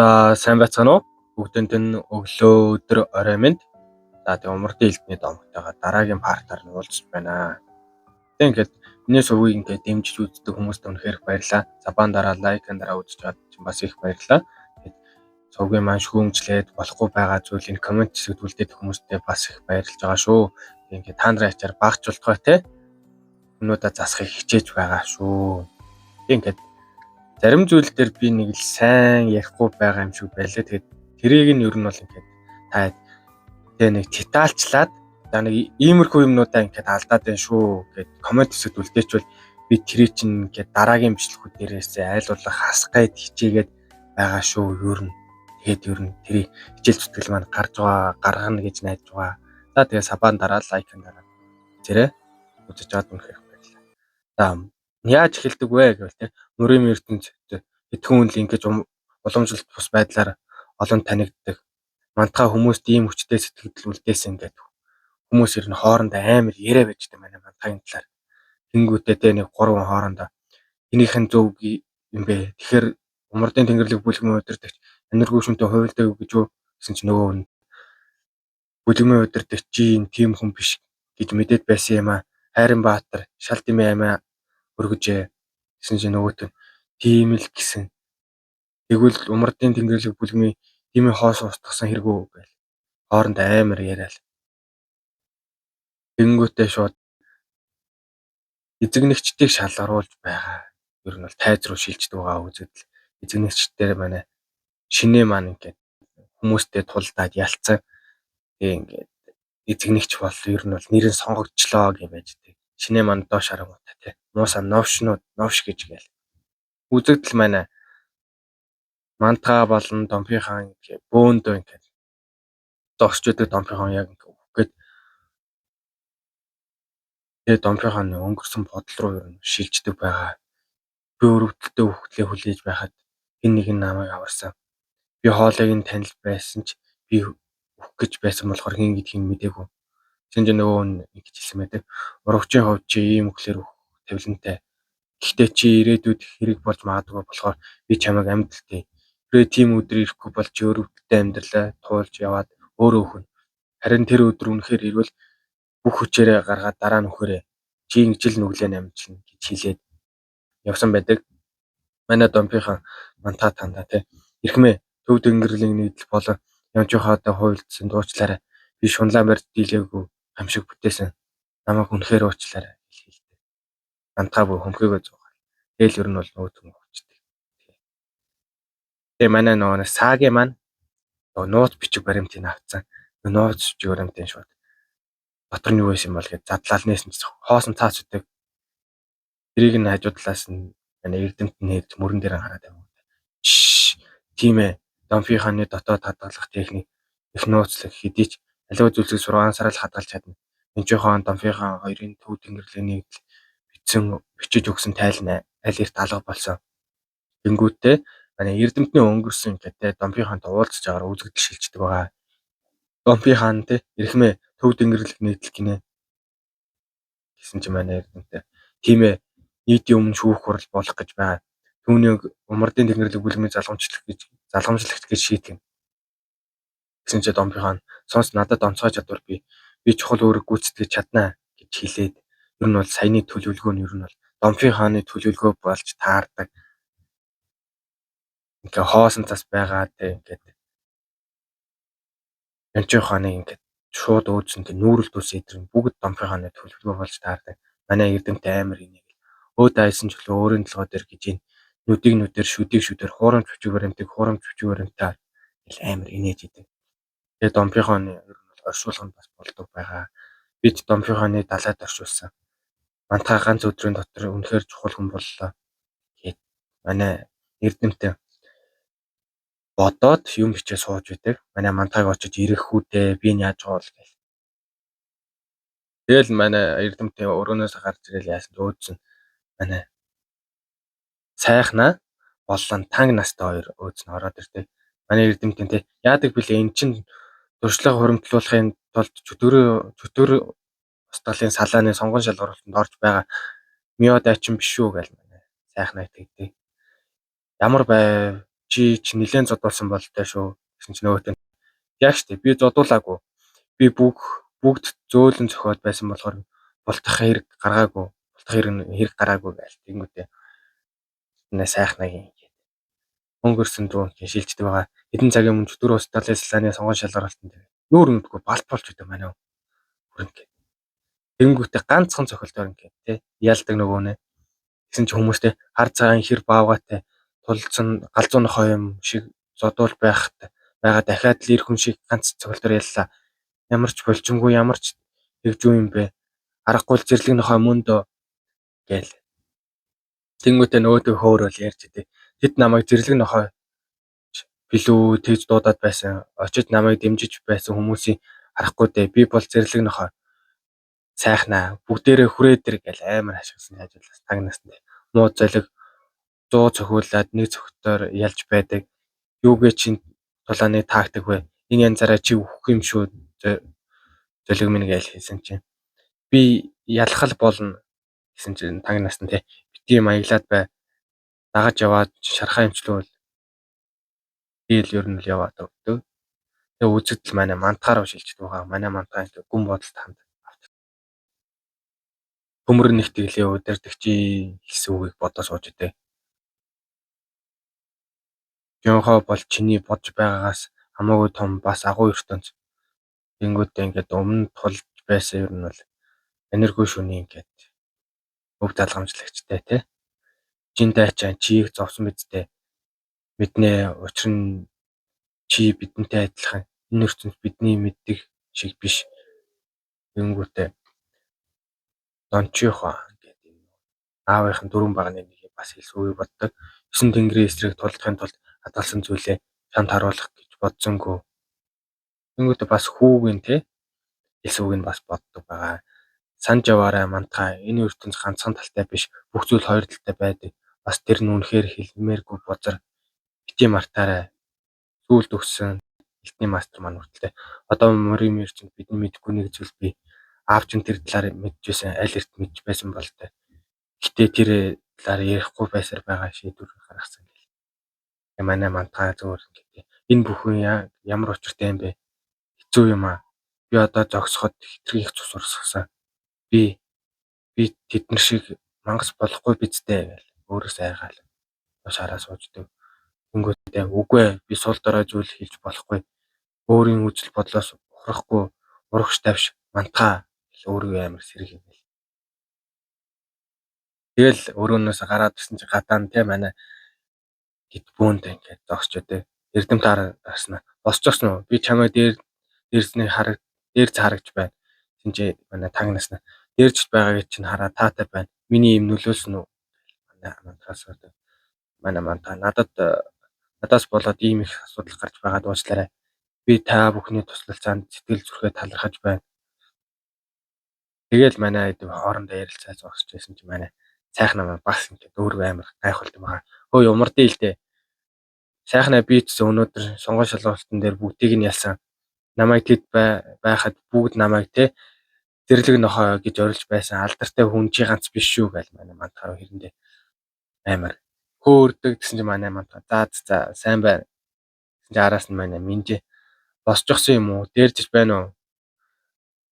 За сайн байцгаана уу? Бүгдэнд нь өглөө өдөр орой минь. За тэг умардын элдний домогтойгоо дараагийн партаар нь уулзч байна. Тэг ингээд миний сувгийг ингээд дэмжиж үздэг хүмүүст үнэхээр баярлалаа. За баан дараа лайкын дараа үзэж чад чинь бас их баярлалаа. Тэгэд сувгийн маань шүүмжлээд болохгүй байгаа зүйлийг комент хэсэгт үлдээдэг хүмүүстээ бас их баярлж байгаа шүү. Тэг ингээд та нарын ачаар багжуултгай те. Өнөөдөө засахыг хичээж байгаа шүү. Тэг ингээд зарим зүйл дээр би нэг л сайн ярихгүй байгаа юм шиг байлаа. Тэгээд тэрийг нь ер нь бол ингээд та тэгээ нэг детальчлаад за нэг иймэрхүү юмнуудаа ингээд алдаад байна шүү гэд комент хэсэгт үлдээчвэл би тэрийг чинь ингээд дараагийн бичлэгүүд дээрээс айл болох хасгаад хичээгээд байгаа шүү ер нь. Тэгээд ер нь тэрийг хичээл зүтгэл маань гарч байгаа гаргана гэж найдаж байгаа. За тэгээ сабаан дараа лайкын дараа зэрэг үзэж чад үнэхээр баярлалаа. За яаж эхэлдэг вэ гэвэл те нүрийн ертөнцид хэдхэн хүн л ингэж уламжлалт бус байдлаар олон танигддаг. Мантхай хүмүүст ийм хүчтэй сэтгэл үлдээсэн гэдэг. Хүмүүс ер нь хоорондоо амар яриа байждаг манай мантхайгийн талаар. Тэнгүүтээ те нэг гурван хоорондоо энийхэн зөв юм бэ. Тэгэхээр умардын тэнгэрлэг бүлгмийн удирдагч энерги шүнтэй хувилдаг гэж юу гэсэн чинь нөгөө нь бүлгмийн удирдагч чинь тийм хүн биш гэж мэдээд байсан юм а. Хайрын Баатар шал дэмээ амиа өргөжээ гэсэн чинь нөгөөт нь тийм л гэсэн. Тэгвэл умардын тэнгэрлэг бүлгмийн тиймээ хоос устгасан хэрэггүй байл. Хоорондоо амар яриад. Тэнгүүтээ шууд эзэгнэгчдийг шалгаруулж байгаа. Ер нь бол тайз руу шилждэг байгаа үзэгдэл. Эзэгнэгчдээр манай шинээ маань ингээд хүмүүстэй тулдаад ялцсан. Тэгээ ингээд эзэгнэгч бол ер нь бол нэрэн сонгогдчлоо гэж байждаг. Шинээ маань доош харангуйтай тий. Мууса новшнууд новш гэж гээл. Үзэгдэл манай мантаа болон домпийн хаан гэх бөөндөө ингээд догсчдөг домпийн хаан яг ингээд тэгээ домпийн хааны өнгөрсөн бодол руу ер нь шилждэг байгаа. Би өрөвдөлтөй хөвгтлээ хүлээж байхад хэн нэгэн намайг аварсан. Би хоолойг нь танил байсан ч би өгөх гэж байсан болохоор хин гэдгийг мэдээгүй. Тэгсэн чинь нөгөө нь ингэж хэлсэн байдаг. Урагчийн хувьд чи ийм өглөөр тавилантай. Гэхдээ чи ирээдүйд хэрэг болж магадгүй болохоор би чамайг амьдлтээ. Тэрээ тийм өдөр ирэхгүй бол чи өрөвдөлтөй амьдралаа туулж яваад өөрөө өхөн. Харин тэр өдөр үнэхээр ирвэл бүх хүчээрээ гаргаад дараа нь өхөрөө. Чи ингэж л нүглээ намжлна гэж хэлээд явсан байдаг. Манай домпийнхан мантаа тандаа те. Ирхмээ төв тэнгэрлэгийн нийтлэл болон ямжихаатай хуйлдсан дуучлаарай. Би шунлаа барьж дийлээгүй хамшиг бүтээсэн. Намайг үнэхээр уучлаарай гэж хэлдэг. Мантаа бүр хөмхөгөө зуугаа. Тэгэл ер нь бол нөөц юм болчихдээ. Тэгээ манай нөгөө саагийн маань нууц бичиг баримтыг авцсан. Нууц бичиг баримтын шууд дотор нь юу байсан бол гэж задлал нээсэн чинь хоосон цаац үдэг. Тэрийг нь хажуу талаас нь манай эрдэмт нэрж мөрөн дээр хараад байгаа. Тийм ээ. Домпийн хааны дотоод хадгалах техник их нууцлах хэдий ч аливаа зүйлсийг 6 сараар л хадгалж чадна. Энэчийн хаан домпийн хаан хоёрын төв тэнгэрлэгийн бичиж өгсөн тайл нь аль эрт алга болсон. Тэнгүүтээ манай эрдэмтний өнгөрсөн гэдэг домпийн хаантай уулзж агаар үзэгдэл шилждэг байгаа. Домпийн хаан те эрхмээ төв тэнгэрлэг нийтлэл гинэ гэсэн чинь манай эрдэмтээ тийм ээ нийтийн өмнө шүүх хурал болох гэж байгаа. Түүнийг умардын тэнгэрлэг бүлгмийн залгамжлагч гэж шийтгэн. Гэсэн чинь домпийн хаан сонс надад онцгой чадвар би чухал үүрэг гүйцэтгэж чаднаа гэж хэлээд ер нь бол саяны төлөвлөгөө нь ер нь бол домпийн хааны төлөвлөгөө болж таардаг. Ингээ хоосон цас байгаа те ингээд Янчин хааны ингээд шууд өөдсөн те нүүрэлт ус эдрэн бүгд домпийн хааны төлөвлөгөө болж таардаг. Манай эрдэмтэй амар энийг өөд айсан ч үлээ өөрийн толгой дээр гэж ин нүдийг нүдээр шүдээр хуурамч бичиг баримтаар амар инээж идэв. Тэгээд домпийн хааны ер нь бол оршуулга нь бас болдог байгаа. Бид домпийн хааны далайд оршуулсан. Мантаа ганц өдрийн дотор үнэхээр чухал хүн боллоо. Тэгээд манай эрдэмтэй бодоод юм бичээ сууж байдаг. Манай мантайг очиж ирэх хүүтэй би нь яаж байгаа бол гэл. Тэгэл манай эрдэмтний өрөөнөөс гарч ирэл яасан өөдсөн. Манай сайхнаа боллон танг настай хоёр өөдсөн ороод ирдэг. Манай эрдэмтэн те яадаг билээ эн чин туршлага хуримтлуулахын тулд чөтгөр устгалын салааны сонгон шалгуулалтанд орж байгаа мио дайчин биш үү гэл манай сайхнаа итгэдэг. Ямар байв чи нилээн зодуулсан бол таа шүү гэсэн чи нөгөөт нь яг штэ би зодуулаагүй. Би бүгд зөөлөн зохиод байсан болохоор бултах хэрэг гараагүй гээл. Тэнгүүтээ нэ сайхнагийн өнгөрсөн дүү шилждэг байгаа. Хэдэн цагийн өмнө 4 ус талын салааны сонгон шалгаралтанд нүүр өгдөггүй балт болж өгдөг манай хүрэнг. Тэнгүүтээ ганцхан цохилдоор ингээд тий ялдаг нөгөө нэ. Гэсэн чи хүмүүстэй хар цагаан хэр баавгаатай тулцсан галзуу нохой юм шиг зодуул байгаа дахиад л ир хүн шиг ганц цохилдоор яллаа. Ямар ч булчингүй ямар ч тэгжүү юм бэ. Аргагүй л зэрлэг нохой мөн дөө гээл. Тэнгүүтээ нөгөөдөө хөөрөөл ярьж идэв. Тэд намайг зэрлэг нохой билүү тэгж дуудаад байсан. Очиж намайг дэмжиж байсан хүмүүсийн харахгүй дээ. Би бол зэрлэг нохой. Сайхнаа бүгдээрээ хүрээдэр гэл амар хашгирсан хажуулаас тагнасан дээ. Муу золиг 100 цохиулаад нэг цогтоор ялж байдаг. Юугээ чинь тулааны тактик вэ? Энэ янзаараа чи өөх юм шүү. Золиг минь гээл хэлсэн чинь. Би ялхал болно гэсэн чинь тагнасан тий. Битгий маяглаад бай. Дагаж яваад шархаа имчлүүл. Дийл ер нь л яваад өгдөг. Тэгээ үзэгдэл манай мантахаар шилждэг байгаа. Манай мантахаа гүн бодолд ханд. Төмөр нэг тэглээ удирдаг чи гэсэн үгийг бодож сууж идэв. Жонхоо бол чиний бодж байгаагаас хамаагүй том бас агуу ертөнц. Тэнгүүтээ ингээд өмнө тулж байсан ер нь бол энерги шүний ингээд өв залгамжлагчтай тий. Чин дайчаа чийг зовсон бидтэй. Мэднэ учир нь чи бидэнтэй адилхан энэ ертөнц бидний мэддэг шиг биш. Тэнгүүтээ дончихоо гэдэг аавынхан дөрвөн багны нэг бас хэлсгүй боддог. 9 тэнгэрийн эсрэг тулдахын тулд хадгалсан зүйлээ чамд харуулах гэж бодсонгүй. Тэнгүүтээ бас хүүгийн тий хэлсүүг нь бас боддог байгаа. Санж яваарай мантахаа энэ ертөнц ганцхан талтай биш бүх зүйл хоёр талтай байдаг. Бас тэр нь үнэхээр хэлмээргүй бузар бити мартаарай. Сүүлд өгсөн элтний мастер маань хүртэл одоо морийн ертөнд бидний мэдэхгүй нэг зүйл бий. Аав чинь тэр талаар мэдчихсэн аль эрт мэдж байсан бол тээ. Гэтэ тэр талаар ярихгүй байсаар байгаа шийдвэр гаргасан гэл. Тэгээ манай мантахаа зөөр гэдэг. Энэ бүхэн ямар учиртай юм бэ? Хэцүү юм аа. Би одоо зогсоход хитрхи их цус урсгасан. Би тэднэр шиг мангас болохгүй бидтэй гэл өөрөө сайгаал. Шараа сууждаг. Тэнгүүтээ үгүй би сул дорой зүйл хийж болохгүй. Өөрийн үзэл бодлоос ухрахгүй урагш тавьш мантахаа гэл өөрөө амар сэрэг юм бэл. Тэгэл өрөөнөөс гараад ирсэн чи гадаа нь тэ манай гид бөөнд ингээд зогсч өдөө. Эрдэм таарснаа. Босчихсон уу? Би чамайг дээрснээ дээрц харагч байна. Тинчээ манай тагнаснаа. Дээрч байгаагийн чинь хараа таатай байна. Миний юм нөлөөлсөн үү? Манай мантахаас одоо манай мантаа надаас болоод ийм их асуудал гарч байгаад уучлаарай. Би та бүхний туслалцаанд сэтгэл зүрхээ талархаж байна. Тэгэл манай хоорондоо ярилцаа зогсож байсан чи манай сайхнаа маань бас ингээд өөрөө амар гайхуулт юм байгаа. Хөөе умардын л дээ. Сайхнаа би ч өнөөдөр сонгон шалгалтын дээр бүгдийг нь ялсан. Намайг тэд байхад бүгд намайг те зэрлэг нохой гэж орилж байсан. Алдартай хүн чи ганц биш шүү гээл манай мантахаар хэрэндээ амар хөөрдөг гэсэн чи манай мантахаа за сайн байна. Гэсэн чи араас нь манай минжээ босчихсон юм уу? Дээржиж байна уу?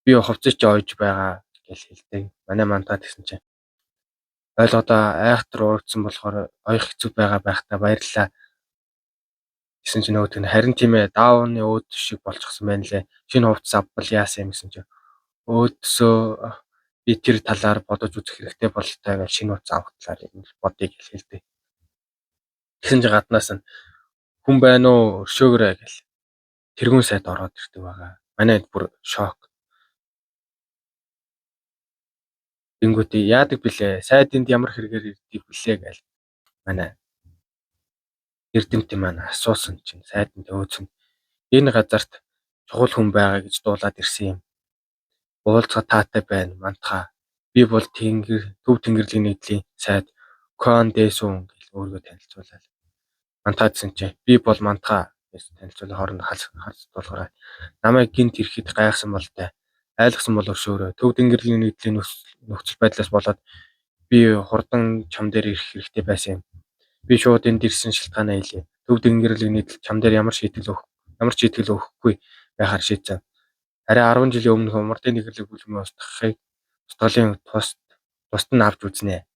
Би хувцас чи ойж байгаа гэж хэлдэг. Манай мантахаа гэсэн чи ойлгодоо айхтар урагдсан болохоор ойх хэцүү байгаа байхдаа баярлалаа. Гэсэн чи нөгөөт нь харин тийм ээ даавны өөд шиг болчихсон байна лээ. Шинэ хувцас авбал яасан юм гэсэн чи өөдсөө би тэр талаар бодож үзэх хэрэгтэй бололтой гэж шинэ хувцас авах талаар бодъё гэж хэлдэг. Гэсэн чи гаднаас нь хүн байна уу өршөөгөрэй гэл тэргүүн сайд ороод ирдэг байгаа. Манайд бүр шок. Тэнгүүтээ яадаг блэ? Сайдынд ямар хэрэгээр ирдэг блэ гээл. Манай эрдэмтэн маань асуусан чинь сайданд өөцөн энэ газарт чухал хүн байгаа гэж дуулаад ирсэн юм. Уулзах таатай байна мантахаа. Би бол төв тэнгэрлэгийн нийтлийн сайд Кон Дэсүн гэж өөрийгөө танилцуулаад. Мантахаа гэсэн чинь би бол мантахаа гэж танилцуулаад хооронд харцуулгараа. Намайг гинт ирэхэд гайхсан бол таа. Айлгсан бол өршөөрөө. Төв тэнгэрлэгийн нийтлийн нөхцөл байдлаас болоод би хурдан чам дээр ирэх хэрэгтэй байсан юм. Би шууд энд ирсэн шалтгаанаа хэлье. төв тэнгэрлэг нийтлэл чам дээр ямар шийтгэл өгөхгүй байхаар шийдсэн. Арай 10 жилийн өмнөх умардын нэгэрлэг бүлгэмийн устгалын тусад нь авч үзнэ.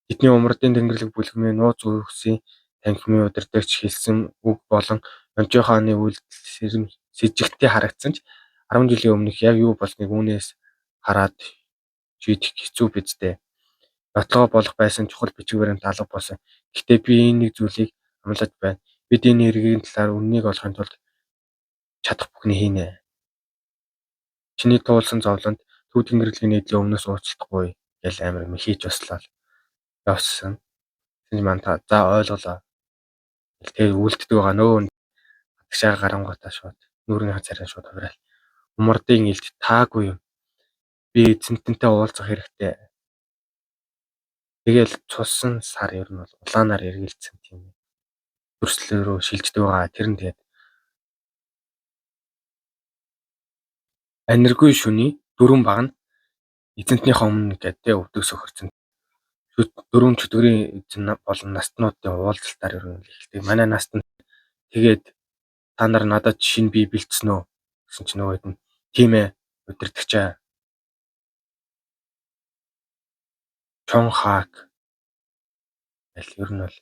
Бидний умардын тэнгэрлэг бүлгэмийн нууц үгсийн танхимын удирдагч хэлсэн үг болон Ёнжоо хааны үйлдэл сэжигтэй харагдсан ч 10 жилийн өмнөх яг юу болсныг үүнээс хараад шийдэх хэцүү биз дээ. Нотлогоо болох байсан чухал бичиг баримт алга болсон. Гэхдээ би энэ нэг зүйлийг амлаж байна. Бид энэ эргийн талаар үннийг олохын тулд чадах бүхнийг хийнэ. Чиний туулсан зовлонд төв тэнгэрлэгийн нийтлэл өмнөөс уучлахгүй гэж амар мэхийж баслаа. Явсан. Тэгж мантаа за ойлголоо. Тэгээ үлддэг байгаа нөө гадагшаа гарангуйтаа шууд нүүрний хацаараа шууд хувраал. Умардын илд таагүй юм. Би эзэнтэнтэй уулзах хэрэгтэй. Тэгэл цусан сар ер нь бол улаанаар эргэлцсэн тийм төрслөө рүү шилждэг байгаа. Тэр нь тэгээд аниргүй шүний дөрвөн баг нь эзэнтнийхээ өмнө гэдээ өвдөг сөхөрцөн. Дөрвөн чөтгөрийн эзэн болон настнуудын уулзалтаар ер нь эхэлдэг. Манай настан тэгээд та нар надад шинэ бие бэлдсэн үү гэсэн чинь нөгөө хэд нь тийм ээ удирдахчаа Чон Хаак гэл ер нь бол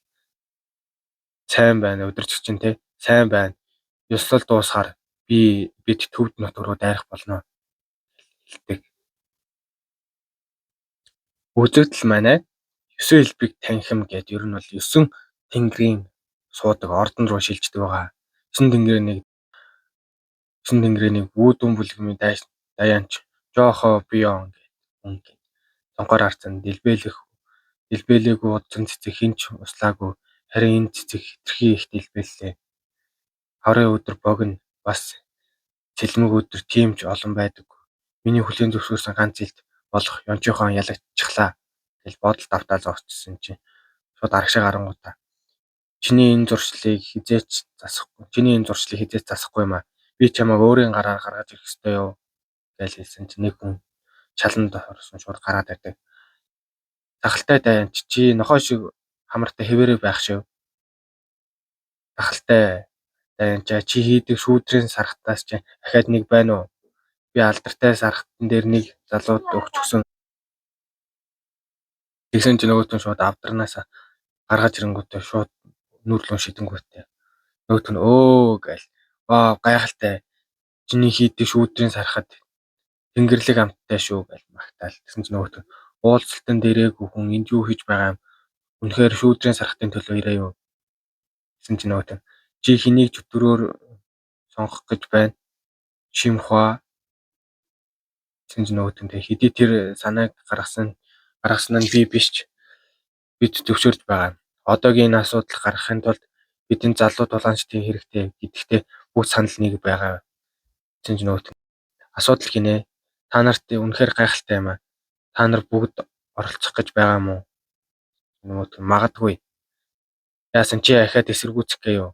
сайн байна удирдахч чинь те сайн байна. Ёслол дуусахаар бид төвд нутг руу дайрах болно хэлдэг. Үзэгдэл манай 9 элбэг танхим гэд ер нь бол 9 тэнгэрийн суудаг ордон руу шилждэг байгаа. 9 тэнгэрийн нэг Вүүдүн бүлгэмийн даяанч Жохо Бион гэдэг хүн цонхоор харцсан дэлбэлээгүй удсан цэцэг хинч услаагүй харин энэ цэцэг хитрхи их дэлбэллээ. Хаврын өдөр богино бас цэлмэг өдөр тийм ч олон байдаггүй. Миний хүлээн зөвшөөрсөн ганц илт болох Ёнжоо ялагчглаа гэж бодол давтаа зогсчихсон чинь шууд арагшаа гарангуудаа чиний энэ зуршлыг хизээч засахгүй юм аа. Би чамайг өөрийн гараар гаргаж ирэх ёстой юу гэж хэлсэн чинь нэг хүн чаланд орсон шууд гараад ирдэг. Тахалтай дайнч чи нохой шиг хамартай хэвээрээ байх шив. Тахалтай дайнч чи хийдэг шүүдрийн сархтаас чи дахиад нэг байна уу? Би алдартай сархтан дээр нэг залууд өгч өгсөн. Тэгсэн чинь нөгөөтөн шууд авдарнаас гаргаж ирэнгүүтээ шууд нүрлэн шидэнгүүтээ. Нөгөөт нь өө гээл ваа гайхалтай. Чиний хийдэг шүүдрийн сархад тэнгэрлэг амттай шүү гэж магтаал. Тэгсэн чинь нөгөөт нь уулзалтан дээрээгүй хүн энд юу хийж байгаа юм? Үнэхээр шүүдрийн сархтын төлөө ирээ юу? Гэсэн чинь нөгөөт нь чи хэнийг чөтгөрөөр сонгох гэж байна? Шимхва. Гэсэн чинь нөгөөт нь хэдий тэр санааг гаргасан нь би биш ч бид зөвшөөрж байгаа. Одоогийн энэ асуудал гаргахын тулд бидэнд залуу тулгаанчдын хэрэгтэй. Гэхдээ бүх санал нэг байгаа. Гэсэн чинь нөгөөт нь асуудал гинэ. Та нарт үнэхээр гайхалтай юм аа. Та нар бүгд оролцох гэж байгаа юм уу? Нөгөөт нь магадгүй. Яасан чи ахаад эсэргүүцэх гээ юу?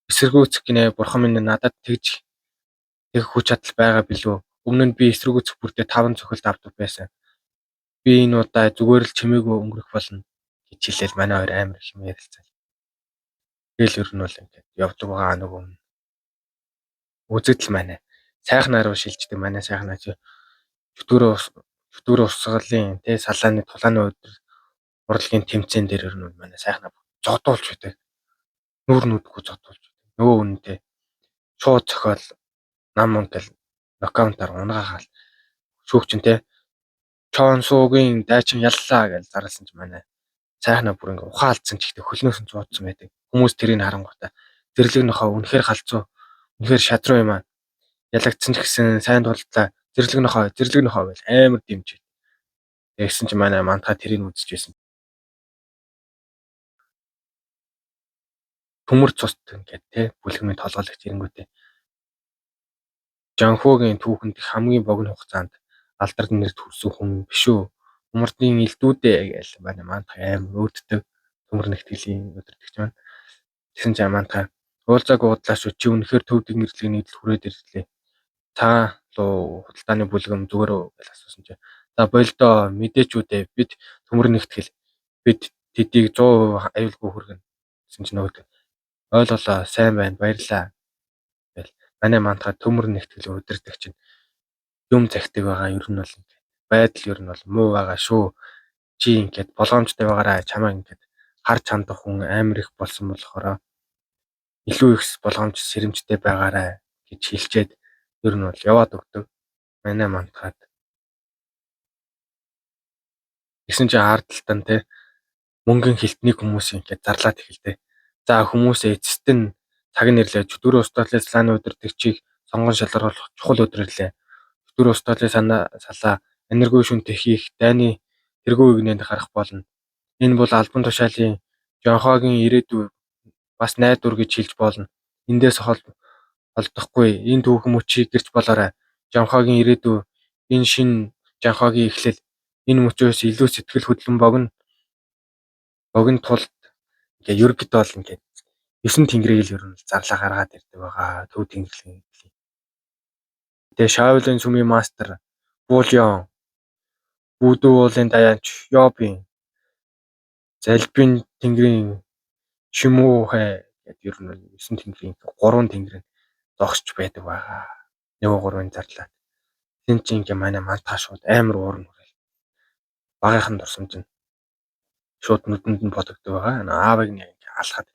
Эсэргүүцэх гинэ. Бурхан минь надад тэгж хүч чадал байгаа билүү? Өмнө нь би эсэргүүцэх бүртээ 5 цохилт авдаг байсан. Би энэ удаа зүгээр л чимээгүй өнгөрөх болно гэж хэлээл манай хоёр амар их юм ярилцсан. Тэгэл ер нь бол ингээд явдаг байгаа нөгөө үзэгдэл манай сайхнаар руу шилждэг манай сайхнаа чи чөтгөр урсгалын тэ салааны тулааны урлагийн тэмцээн дээр ер нь манай сайхнаа зодуулж байдаг. Нүүр нүдгүй зодуулж байдаг. Нөгөө үнэндээ шууд зохиол нам гэл нокаунтаар унгаагаал шүүгчин тэ Чон Суугийн дайчин яллаа гэж зарласан ч манай сайхнаа бүр ингээ ухаалдсан ч ихтэй хөлнөөс нь зуудсан байдаг. Хүмүүс тэрийг харангуйтаа зэрлэг нохоо үнэхээр халзуу. Үнэхээр шадруу юм аа. Ялагдсан ч гэсэн сайн тулдлаа. Зэрлэг нохоо гэж амар дэмжиж. Тэгсэн чи манай мантаа тэрийг үзэж байсан. Төмөр цуст ингээд те бүлгэмийн толгойлогч ирэнгүүтээ. Жанхуугийн түүхэнд хамгийн богино хугацаанд алдарт нэр төрсөн хүн биш үү? Умардын элдүүдээ гэж манай мантаа амар өөддөг. Төмөр нэгтгэлийн өдөртөгч маань. Тэгсэн чи мантаа уулзааг уудлаа шүү. Чи үнэхээр төв тэнгэрлэгийн нийтлэл хүрээд ирлээ. Та луу худалдааны бүлгэм зүгээр үү гэж асуусан чи. За болдоо мэдээч үү дээ бид төмөр нэгтгэл бид тэдийг 100% аюулгүй хүргэнэ. Гэсэн чинь нөгөө ойлголоо сайн байна баярлаа гэл манай мантахад төмөр нэгтгэл удирдаг чинь юм захидаг байгаа ер нь бол ингээд байдал ер нь бол муу байгаа шүү. Чи ингээд болгоомжтой байгаарай чамаа ингээд харж хандах хүн амар их болсон болохоор илүү их болгоомж сэрэмжтэй байгаарай гэж хэлчихэд ер нь бол яваад өгдөг. Манай мантахад гэсэн чинь ардталтан те мөнгөн хилтнийг хүмүүс ингээд зарлаад эхэлдэг. За хүмүүсээ эцэст нь цаг нэрлээ 4 устдалын салааны удирдагчийг сонгон шалгаруулах чухал өдөр ирлээ. 4 устдалын салаа энерги шүнтэй хийх дайны тэргүү игнэнд гарах болно. Энэ бол албан тушаалын Жонхоогийн ирээдүй бас найдвар гэж хэлж болно. Эндээс холдохгүй энэ түүхэн мөчийг гэрч болоорой. Жонхоогийн ирээдүй энэ шин Жонхоогийн эхлэл энэ мөчөөс илүү сэтгэл хөдлөн богино тулд ингээ ерөнхийд бол ингээ 9 тэнгэрийг л ер нь зарлаа гаргаад ирдэг байгаа. Төв тэнгэрлэг. Тэгээ Шаолин сүмийн мастер Булион Будүү уулын даянч Йобин Залбин тэнгэрийн Шимүүхэ гэдэг ер нь 9 тэнгэрийн 3 тэнгэр нь зогсож байдаг байгаа. Нөгөө 3-ын зарлаад. Тэн чинь ингээ манай мантаа шууд амар уурна хүрэл. Багийнхан дурсамж нь шууд нүдэнд нь бодогддог байгаа. Аавыг нэг ингээ алхаад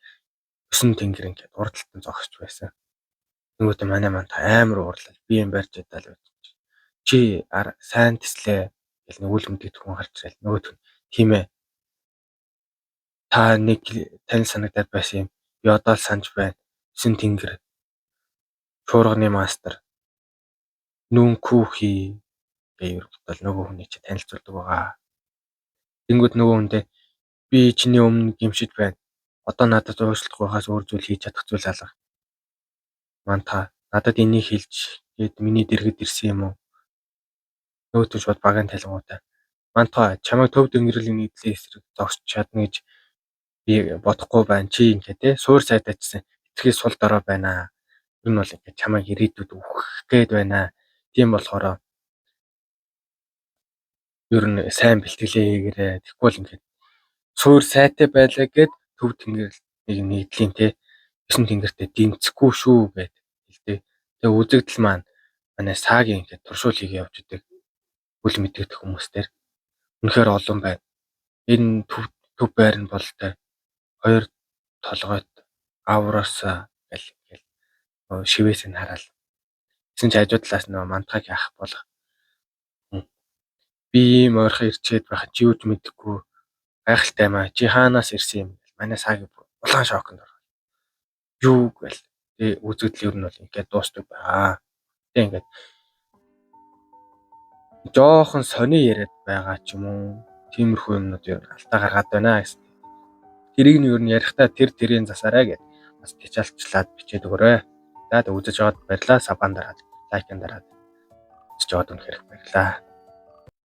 9 тэнгэр ингээ урдталтан зогсож байсан. Нөгөөдөө манай мантаа амар уурлал. Би юм барьж ядал байж. Чи сайн тэслээ гэл нэг үл мэдээд хүн гарч ирэл. Нөгөөдөө тийм ээ. Та нэг тань санагдаад байсан юм. Би одоо л санаж байна. 9 тэнгэр шуурганы мастер Нүн Күхи гэвэр бол нөгөө хүний чи танилцуулдаг байгаа. Тэнгүүд нөгөө хүндээ би чиний өмнө гимшиж байна. Одоо надад уушлах байхаас өөр зүйл хийж чадах зүйл алга. Манта надад энийг хэлж гээд миний дэргэд ирсэн юм уу? Нөгөөтөж бод багийн талгуутай. Манта чамайг төв дөнгөрлийн нийтлээ эсрэг зогсож чадна гэж би бодохгүй байна. Чи ингээ те суур сайдачсан итгэл сул дорой байна. Тэр нь бол ингээ чамайг ирээдүйд үхэх гээд байна. Тийм болохоор ер нь сайн бэлтгэлээ хийгээрэй. Тэгэхгүй бол ингээ суур сайтай байлаа гэд төв тэнгэр нэг нийтлийн те 9 тэнгэртэй дэмцэхгүй шүү гэд хэлдэг. Тэгээ үзэгдэл маань манай саагийн ингээ туршуул хийгээ явж идэг. Үл мэдэгдэх хүмүүстээр үнэхээр олон байна. Энэ төв байр нь болтой 2 толгойд авраса гэл шивээс нь хараал. Гэсэн чи хажуу талаас нь мантахыг ах болох. Би ийм ойрхон ирчээд байх чи юуж мэдэхгүй гайхалтай маа. Чи хаанаас ирсэн юм гэл манай саагийн улаан шоконд орох. Юу гэл тэгээ үзэгдэл ер нь бол ингээд дуустдаг байгаа. Тэгээ ингээд жоохон сони яриад байгаа ч юм уу. Тиймэрхүү юмнууд ер нь алдаа гаргаад байна гэсэн. Тэрийг нь ер нь ярихдаа тэрийн засаарай гэд бас тячаалчлаад бичээд өгөөрэй. За үзэж аваад баярлалаа. Сабан дараад, лайкан дараад үзэж аваад үнэхээр баярлалаа.